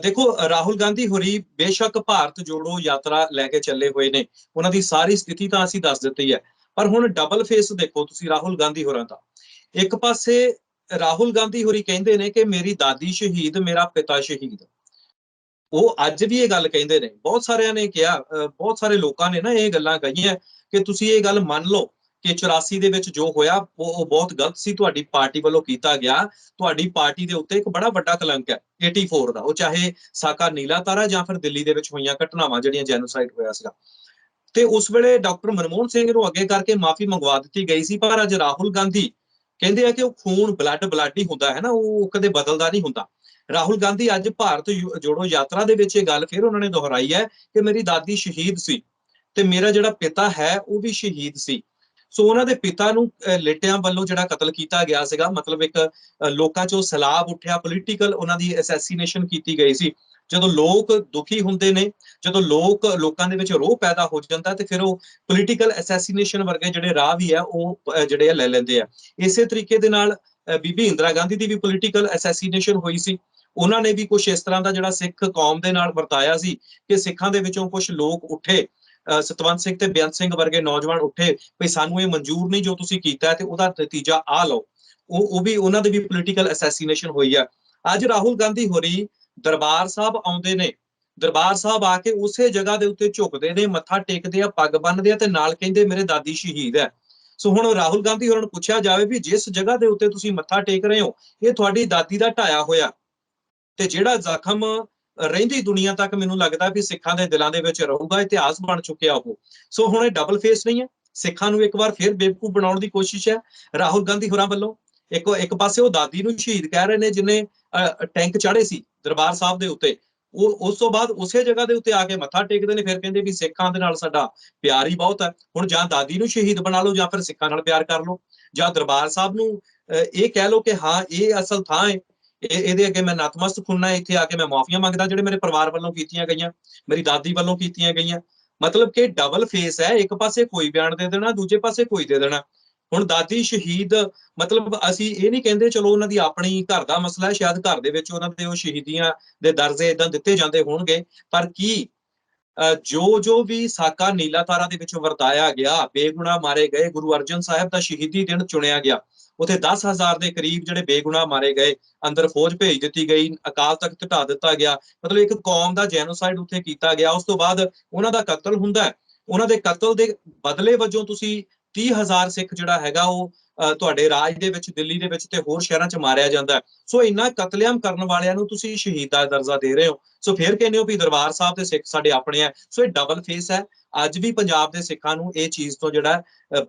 ਦੇਖੋ, ਰਾਹੁਲ ਗਾਂਧੀ ਹੋਰੀ ਬੇਸ਼ੱਕ ਭਾਰਤ ਜੋੜੋ ਯਾਤਰਾ ਲੈ ਕੇ ਚੱਲੇ ਹੋਏ ਨੇ, ਉਹਨਾਂ ਦੀ ਸਾਰੀ ਸਥਿਤੀ ਤਾਂ ਅਸੀਂ ਦੱਸ ਦਿੱਤੀ ਹੈ, ਪਰ ਹੁਣ ਡਬਲ ਫੇਸ ਦੇਖੋ ਤੁਸੀਂ ਰਾਹੁਲ ਗਾਂਧੀ ਹੋਰਾਂ ਦਾ। ਇੱਕ ਪਾਸੇ ਰਾਹੁਲ ਗਾਂਧੀ ਹੋਰੀ ਕਹਿੰਦੇ ਨੇ ਕਿ ਮੇਰੀ ਦਾਦੀ ਸ਼ਹੀਦ, ਮੇਰਾ ਪਿਤਾ ਸ਼ਹੀਦ। ਉਹ ਅੱਜ ਵੀ ਇਹ ਗੱਲ ਕਹਿੰਦੇ ਨੇ, ਬਹੁਤ ਸਾਰਿਆਂ ਨੇ ਕਿਹਾ, ਬਹੁਤ ਸਾਰੇ ਲੋਕਾਂ ਨੇ ਨਾ ਇਹ ਗੱਲਾਂ ਕਹੀਆਂ ਕਿ ਤੁਸੀਂ ਇਹ ਗੱਲ ਮੰਨ ਲਓ ਕਿ 84 ਦੇ ਵਿੱਚ ਜੋ ਹੋਇਆ ਉਹ ਬਹੁਤ ਗਲਤ ਸੀ, ਤੁਹਾਡੀ ਪਾਰਟੀ ਵੱਲੋਂ ਕੀਤਾ ਗਿਆ, ਤੁਹਾਡੀ ਪਾਰਟੀ ਦੇ ਉੱਤੇ ਇੱਕ ਬੜਾ ਵੱਡਾ ਕਲੰਕ ਹੈ 84 ਦਾ, ਉਹ ਚਾਹੇ ਸਾਕਾ ਨੀਲਾ ਤਾਰਾ ਜਾਂ ਫਿਰ ਦਿੱਲੀ ਦੇ ਵਿੱਚ ਹੋਈਆਂ ਘਟਨਾਵਾਂ ਜਿਹੜੀਆਂ ਜੈਨੋਸਾਈਡ ਹੋਇਆ ਸੀਗਾ। ਤੇ ਉਸ ਵੇਲੇ ਡਾਕਟਰ ਮਨਮੋਹਨ ਸਿੰਘ ਨੂੰ ਅੱਗੇ ਕਰਕੇ ਮਾਫੀ ਮੰਗਵਾ ਦਿੱਤੀ ਗਈ ਸੀ, ਪਰ ਅੱਜ ਰਾਹੁਲ ਗਾਂਧੀ ਕਹਿੰਦੇ ਆ ਕਿ ਉਹ ਖੂਨ ਬਲੱਡ ਹੀ ਹੁੰਦਾ ਹੈ ਨਾ, ਉਹ ਕਦੇ ਬਦਲਦਾ ਨਹੀਂ ਹੁੰਦਾ। ਰਾਹੁਲ ਗਾਂਧੀ ਅੱਜ ਭਾਰਤ ਜੋੜੋ ਯਾਤਰਾ ਦੇ ਵਿੱਚ ਇਹ ਗੱਲ ਫਿਰ ਉਹਨਾਂ ਨੇ ਦੁਹਰਾਈ ਹੈ ਕਿ ਮੇਰੀ ਦਾਦੀ ਸ਼ਹੀਦ ਸੀ ਤੇ ਮੇਰਾ ਜਿਹੜਾ ਪਿਤਾ ਹੈ ਉਹ ਵੀ ਸ਼ਹੀਦ ਸੀ। ਸੋ ਉਹਨਾਂ ਦੇ ਪਿਤਾ ਨੂੰ ਲੇਟਿਆਂ ਵੱਲੋਂ ਜਿਹੜਾ ਕਤਲ ਕੀਤਾ ਗਿਆ ਸੀਗਾ, ਮਤਲਬ ਇੱਕ ਲੋਕਾਂ 'ਚੋਂ ਸੈਲਾਬ ਉੱਠਿਆ, ਪੋਲੀਟੀਕਲ ਉਹਨਾਂ ਦੀ ਅਸੈਸੀਨੇਸ਼ਨ ਕੀਤੀ ਗਈ ਸੀ। ਜਦੋਂ ਲੋਕ ਦੁਖੀ ਹੁੰਦੇ ਨੇ, ਜਦੋਂ ਲੋਕਾਂ ਦੇ ਵਿੱਚ ਰੋਹ ਪੈਦਾ ਹੋ ਜਾਂਦਾ ਤੇ ਫਿਰ ਉਹ ਪੋਲੀਟੀਕਲ ਅਸੈਸੀਨੇਸ਼ਨ ਵਰਗੇ ਜਿਹੜੇ ਰਾਹ ਵੀ ਆ ਉਹ ਜਿਹੜੇ ਆ ਲੈ ਲੈਂਦੇ ਆ। ਇਸੇ ਤਰੀਕੇ ਦੇ ਨਾਲ ਬੀਬੀ ਇੰਦਰਾ ਗਾਂਧੀ ਦੀ ਵੀ ਪੋਲੀਟੀਕਲ ਅਸੈਸੀਨੇਸ਼ਨ ਹੋਈ ਸੀ। ਉਹਨਾਂ ਨੇ ਵੀ ਕੁਝ ਇਸ ਤਰ੍ਹਾਂ ਦਾ ਜਿਹੜਾ ਸਿੱਖ ਕੌਮ ਦੇ ਨਾਲ ਵਰਤਾਇਆ ਸੀ ਕਿ ਸਿੱਖਾਂ ਦੇ ਵਿੱਚੋਂ ਕੁਝ ਲੋਕ ਉੱਠੇ, ਸਤਵੰਤ ਸਿੰਘ ਤੇ ਬੇਅੰਤ ਸਿੰਘ ਵਰਗੇ ਨੌਜਵਾਨ ਉੱਠੇ ਵੀ ਸਾਨੂੰ ਇਹ ਮਨਜ਼ੂਰ ਨਹੀਂ ਜੋ ਤੁਸੀਂ ਕੀਤਾ ਤੇ ਉਹਦਾ ਨਤੀਜਾ ਆ ਲਓ। ਉਹ ਵੀ ਉਹਨਾਂ ਦੇ ਵੀ ਪੋਲੀਟੀਕਲ ਅਸੈਸੀਨੇਸ਼ਨ ਹੋਈ ਆ। ਅੱਜ ਰਾਹੁਲ ਗਾਂਧੀ ਹੋਰੀ ਦਰਬਾਰ ਸਾਹਿਬ ਆਉਂਦੇ ਨੇ, ਦਰਬਾਰ ਸਾਹਿਬ ਆ ਕੇ ਉਸੇ ਜਗ੍ਹਾ ਦੇ ਉੱਤੇ ਝੁਕਦੇ ਨੇ, ਮੱਥਾ ਟੇਕਦੇ ਆ, ਪੱਗ ਬੰਨ੍ਹਦੇ ਆ ਤੇ ਨਾਲ ਕਹਿੰਦੇ ਮੇਰੇ ਦਾਦੀ ਸ਼ਹੀਦ ਹੈ। ਸੋ ਹੁਣ ਰਾਹੁਲ ਗਾਂਧੀ ਹੋਰਾਂ ਨੂੰ ਪੁੱਛਿਆ ਜਾਵੇ ਵੀ ਜਿਸ ਜਗ੍ਹਾ ਦੇ ਉੱਤੇ ਤੁਸੀਂ ਮੱਥਾ ਟੇਕ ਰਹੇ ਹੋ ਇਹ ਤੁਹਾਡੀ ਦਾਦੀ ਦਾ ਢਾਇਆ ਹੋਇਆ ਤੇ ਜਿਹੜਾ ਜ਼ਖਮ ਰਹਿੰਦੀ ਦੁਨੀਆ ਤੱਕ ਮੈਨੂੰ ਲੱਗਦਾ ਵੀ ਸਿੱਖਾਂ ਦੇ ਦਿਲਾਂ ਦੇ ਵਿੱਚ ਰਹੂਗਾ, ਇਤਿਹਾਸ ਬਣ ਚੁੱਕਿਆ ਉਹ। ਸੋ ਹੁਣ ਇਹ ਡਬਲ ਫੇਸ ਨਹੀਂ ਹੈ, ਸਿੱਖਾਂ ਨੂੰ ਇੱਕ ਵਾਰ ਫਿਰ ਬੇਵਕੂਫ ਬਣਾਉਣ ਦੀ ਕੋਸ਼ਿਸ਼ ਹੈ ਰਾਹੁਲ ਗਾਂਧੀ ਹੋਰਾਂ ਵੱਲੋਂ। ਇੱਕ ਪਾਸੇ ਉਹ ਦਾਦੀ ਨੂੰ ਸ਼ਹੀਦ ਕਹਿ ਰਹੇ ਨੇ ਜਿਹਨੇ ਟੈਂਕ ਚਾੜੇ ਸੀ ਦਰਬਾਰ ਸਾਹਿਬ ਦੇ ਉੱਤੇ, ਉਹ ਉਸ ਤੋਂ ਬਾਅਦ ਉਸੇ ਜਗ੍ਹਾ ਦੇ ਉੱਤੇ ਆ ਕੇ ਮੱਥਾ ਟੇਕਦੇ ਨੇ, ਫਿਰ ਕਹਿੰਦੇ ਵੀ ਸਿੱਖਾਂ ਦੇ ਨਾਲ ਸਾਡਾ ਪਿਆਰ ਹੀ ਬਹੁਤ ਹੈ। ਹੁਣ ਜਾਂ ਦਾਦੀ ਨੂੰ ਸ਼ਹੀਦ ਬਣਾ ਲਓ ਜਾਂ ਫਿਰ ਸਿੱਖਾਂ ਨਾਲ ਪਿਆਰ ਕਰ ਲਓ, ਜਾਂ ਦਰਬਾਰ ਸਾਹਿਬ ਨੂੰ ਇਹ ਕਹਿ ਲਓ ਕਿ ਹਾਂ ਇਹ ਅਸਲ ਥਾਂ ਹੈ, ਇਹਦੇ ਅੱਗੇ ਮੈਂ ਨਤਮਸਤਕ ਹੁੰਨਾ, ਇੱਥੇ ਆ ਕੇ ਮੈਂ ਮਾਫੀਆਂ ਮੰਗਦਾ ਜਿਹੜੇ ਮੇਰੇ ਪਰਿਵਾਰ ਵੱਲੋਂ ਕੀਤੀਆਂ ਗਈਆਂ, ਮੇਰੀ ਦਾਦੀ ਵੱਲੋਂ ਕੀਤੀਆਂ ਗਈਆਂ। ਮਤਲਬ ਕਿ ਡਬਲ ਫੇਸ ਹੈ, ਇੱਕ ਪਾਸੇ ਕੋਈ ਬਿਆਨ ਦੇ ਦੇਣਾ, ਦੂਜੇ ਪਾਸੇ ਕੋਈ ਦੇ ਦੇਣਾ। ਹੁਣ ਦਾਦੀ ਸ਼ਹੀਦ, ਮਤਲਬ ਅਸੀਂ ਇਹ ਨਹੀਂ ਕਹਿੰਦੇ, ਚਲੋ ਉਹਨਾਂ ਦੀ ਆਪਣੀ ਘਰ ਦਾ ਮਸਲਾ ਹੈ, ਸ਼ਾਇਦ ਘਰ ਦੇ ਵਿੱਚ ਉਹਨਾਂ ਦੇ ਉਹ ਸ਼ਹੀਦੀਆਂ ਦੇ ਦਰਜੇ ਇਦਾਂ ਦਿੱਤੇ ਜਾਂਦੇ ਹੋਣਗੇ, ਪਰ ਕੀ ਜੋ ਵੀ ਸਾਕਾ ਨੀਲਾ ਤਾਰਾ ਦੇ ਵਿੱਚ ਵਰਤਾਇਆ ਗਿਆ, ਬੇਗੁਨਾਹ ਮਾਰੇ ਗਏ, ਗੁਰੂ ਅਰਜਨ ਸਾਹਿਬ ਦਾ ਸ਼ਹੀਦੀ ਦਿਨ ਚੁਣਿਆ ਗਿਆ, ਉੱਥੇ 10,000 ਦੇ ਕਰੀਬ ਜਿਹੜੇ ਬੇਗੁਨਾਹ ਮਾਰੇ ਗਏ, ਅੰਦਰ ਫੌਜ ਭੇਜ ਦਿੱਤੀ ਗਈ, ਅਕਾਲ ਤਖਤ ਢਾ ਦਿੱਤਾ ਗਿਆ, ਮਤਲਬ ਇੱਕ ਕੌਮ ਦਾ ਜੈਨੋਸਾਈਡ ਉੱਥੇ ਕੀਤਾ ਗਿਆ। ਉਸ ਤੋਂ ਬਾਅਦ ਉਹਨਾਂ ਦਾ ਕਤਲ ਹੁੰਦਾ, ਉਹਨਾਂ ਦੇ ਕਤਲ ਦੇ ਬਦਲੇ ਵਜੋਂ ਤੁਸੀਂ 30,000 ਸਿੱਖ ਜਿਹੜਾ ਹੈਗਾ ਉਹ ਤੁਹਾਡੇ ਰਾਜ ਦੇ ਵਿੱਚ, ਦਿੱਲੀ ਦੇ ਵਿੱਚ ਤੇ ਹੋਰ ਸ਼ਹਿਰਾਂ 'ਚ ਮਾਰਿਆ ਜਾਂਦਾ। ਸੋ ਇੰਨਾ ਕਤਲੇਆਮ ਕਰਨ ਵਾਲਿਆਂ ਨੂੰ ਤੁਸੀਂ ਸ਼ਹੀਦ ਦਾ ਦਰਜਾ ਦੇ ਰਹੇ ਹੋ, ਸੋ ਫਿਰ ਕਹਿੰਦੇ ਹੋ ਵੀ ਦਰਬਾਰ ਸਾਹਿਬ ਤੇ ਸਿੱਖ ਸਾਡੇ ਆਪਣੇ ਆ। ਸੋ ਇਹ ਡਬਲ ਫੇਸ ਹੈ। ਅੱਜ ਵੀ ਪੰਜਾਬ ਦੇ ਸਿੱਖਾਂ ਨੂੰ ਇਹ ਚੀਜ਼ ਤੋਂ ਜਿਹੜਾ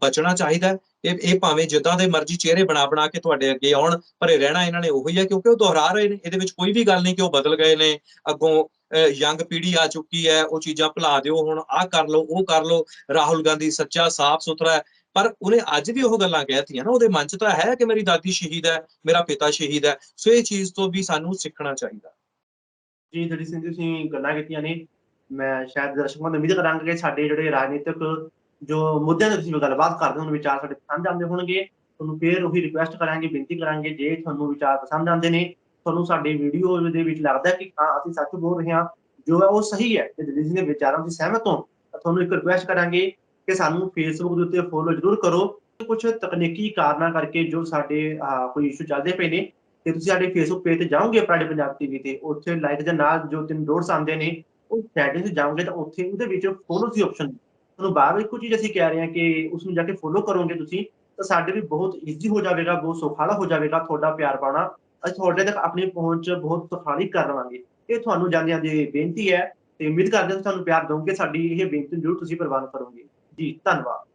ਬਚਣਾ ਚਾਹੀਦਾ ਹੈ। ਇਹ ਭਾਵੇਂ ਜਿੱਦਾਂ ਦੇ ਮਰਜ਼ੀ ਚਿਹਰੇ ਬਣਾ ਕੇ ਤੁਹਾਡੇ ਅੱਗੇ ਆਉਣ, ਪਰ ਇਹ ਰਹਿਣਾ ਇਹਨਾਂ ਨੇ ਉਹੀ ਹੈ, ਕਿਉਂਕਿ ਉਹ ਦੁਹਰਾ ਰਹੇ ਨੇ। ਇਹਦੇ ਵਿੱਚ ਕੋਈ ਵੀ ਗੱਲ ਨਹੀਂ ਕਿ ਉਹ ਬਦਲ ਗਏ ਨੇ, ਅੱਗੋਂ ਯੰਗ ਪੀੜ੍ਹੀ ਆ ਚੁੱਕੀ ਹੈ, ਉਹ ਚੀਜ਼ਾਂ ਭੁਲਾ ਦਿਓ, ਹੁਣ ਆਹ ਕਰ ਲਓ, ਉਹ ਕਰ ਲਓ। ਰਾਹੁਲ ਗਾਂਧੀ ਸੱਚਾ ਸਾਫ਼ ਸੁਥਰਾ ਹੈ, ਪਰ ਉਹਨੇ ਅੱਜ ਵੀ ਉਹ ਗੱਲਾਂ ਕਹਿਤੀਆਂ ਨਾ, ਉਹਦੇ ਮਨ 'ਚ ਤਾਂ ਹੈ ਕਿ ਮੇਰੀ ਦਾਦੀ ਸ਼ਹੀਦ ਹੈ, ਮੇਰਾ ਪਿਤਾ ਸ਼ਹੀਦ ਹੈ। ਸੋ ਇਹ ਚੀਜ਼ ਤੋਂ ਵੀ ਸਾਨੂੰ ਸਿੱਖਣਾ ਚਾਹੀਦਾ। ਜੀ ਜਿਹੜੀ ਤੁਸੀਂ ਗੱਲਾਂ ਕੀਤੀਆਂ ਨੇ, ਮੈਂ ਸ਼ਾਇਦ ਦਰਸ਼ਕਾਂ ਨੂੰ ਉਮੀਦ ਕਰਾਂਗਾ ਕਿ ਸਾਡੇ ਜਿਹੜੇ ਰਾਜਨੀਤਿਕ ਜੋ ਮੁੱਦਿਆਂ ਤੇ ਤੁਸੀਂ ਗੱਲਬਾਤ ਕਰਦੇ ਹੋ, ਵਿਚਾਰ ਸਾਡੇ ਪਸੰਦ ਆਉਂਦੇ ਹੋਣਗੇ। ਤੁਹਾਨੂੰ ਫਿਰ ਉਹੀ ਰਿਕੁਐਸਟ ਕਰਾਂਗੇ, ਬੇਨਤੀ ਕਰਾਂਗੇ, ਜੇ ਤੁਹਾਨੂੰ ਵਿਚਾਰ ਪਸੰਦ ਆਉਂਦੇ ਨੇ, ਤੁਹਾਨੂੰ ਸਾਡੀ ਵੀਡੀਓ ਦੇ ਵਿੱਚ ਲੱਗਦਾ ਕਿ ਹਾਂ ਅਸੀਂ ਸੱਚ ਬੋਲ ਰਹੇ ਹਾਂ, ਜੋ ਹੈ ਉਹ ਸਹੀ ਹੈ, ਤੇ ਦਿੱਲੀ ਦੇ ਵਿਚਾਰਾਂ ਤੁਸੀਂ ਸਹਿਮਤ ਹੋ, ਤਾਂ ਤੁਹਾਨੂੰ ਇੱਕ ਰਿਕੁਐਸਟ ਕਰਾਂਗੇ ਕਿ ਸਾਨੂੰ ਫੇਸਬੁੱਕ ਦੇ ਉੱਤੇ ਫੋਲੋ ਜ਼ਰੂਰ ਕਰੋ। ਕੁਝ ਤਕਨੀਕੀ ਕਾਰਨਾਂ ਕਰਕੇ ਜੋ ਸਾਡੇ ਕੋਈ ਇਸ਼ੂ ਚੱਲਦੇ ਪਏ ਨੇ, ਤੇ ਤੁਸੀਂ ਸਾਡੇ ਫੇਸਬੁੱਕ ਪੇਜ ਤੇ ਜਾਓਗੇ ਪ੍ਰਾਈਡ ਪੰਜਾਬ ਟੀਵੀ ਤੇ, ਉੱਥੇ ਲਾਈਕ ਦੇ ਨਾਲ ਜੋ 3 ਡੋਟਸ ਆਉਂਦੇ ਨੇ, ਉਹ ਸੈਟਿੰਗ 'ਚ ਜਾਓਗੇ ਤਾਂ ਉੱਥੇ ਉਹਦੇ ਵਿੱਚ ਫੋਲੋ ਦੀ ਆਪਸ਼ਨ, ਤੁਹਾਨੂੰ ਬਾਰ-ਬਾਰ ਇੱਕੋ ਚੀਜ਼ ਅਸੀਂ ਕਹਿ ਰਹੇ ਹਾਂ ਕਿ ਉਸਨੂੰ ਜਾ ਕੇ ਫੋਲੋ ਕਰੋਗੇ ਤੁਸੀਂ, ਤਾਂ ਸਾਡੇ ਲਈ ਬਹੁਤ ਈਜ਼ੀ ਹੋ ਜਾਵੇਗਾ, ਬਹੁਤ ਸੁਖਾਲਾ ਹੋ ਜਾਵੇਗਾ ਤੁਹਾਡਾ ਪਿਆਰ ਪਾਉਣਾ। ਅਸੀਂ ਤੁਹਾਡੇ ਤੱਕ ਆਪਣੀ ਪਹੁੰਚ ਬਹੁਤ ਸੁਖਾਲੀ ਕਰ ਲਵਾਂਗੇ। ਇਹ ਤੁਹਾਨੂੰ ਜਾਂਦੇ-ਜਾਂਦੇ ਬੇਨਤੀ ਹੈ, ਤੇ ਉਮੀਦ ਕਰਦੇ ਹਾਂ ਤੁਹਾਨੂੰ ਪਿਆਰ ਦਓਗੇ। ਸਾਡੀ ਇਹ ਬੇਨਤੀ ਜ਼ਰੂਰ ਤੁਸੀਂ ਪ੍ਰਵਾਨ ਕਰੋਗੇ। ਜੀ ਧੰਨਵਾਦ।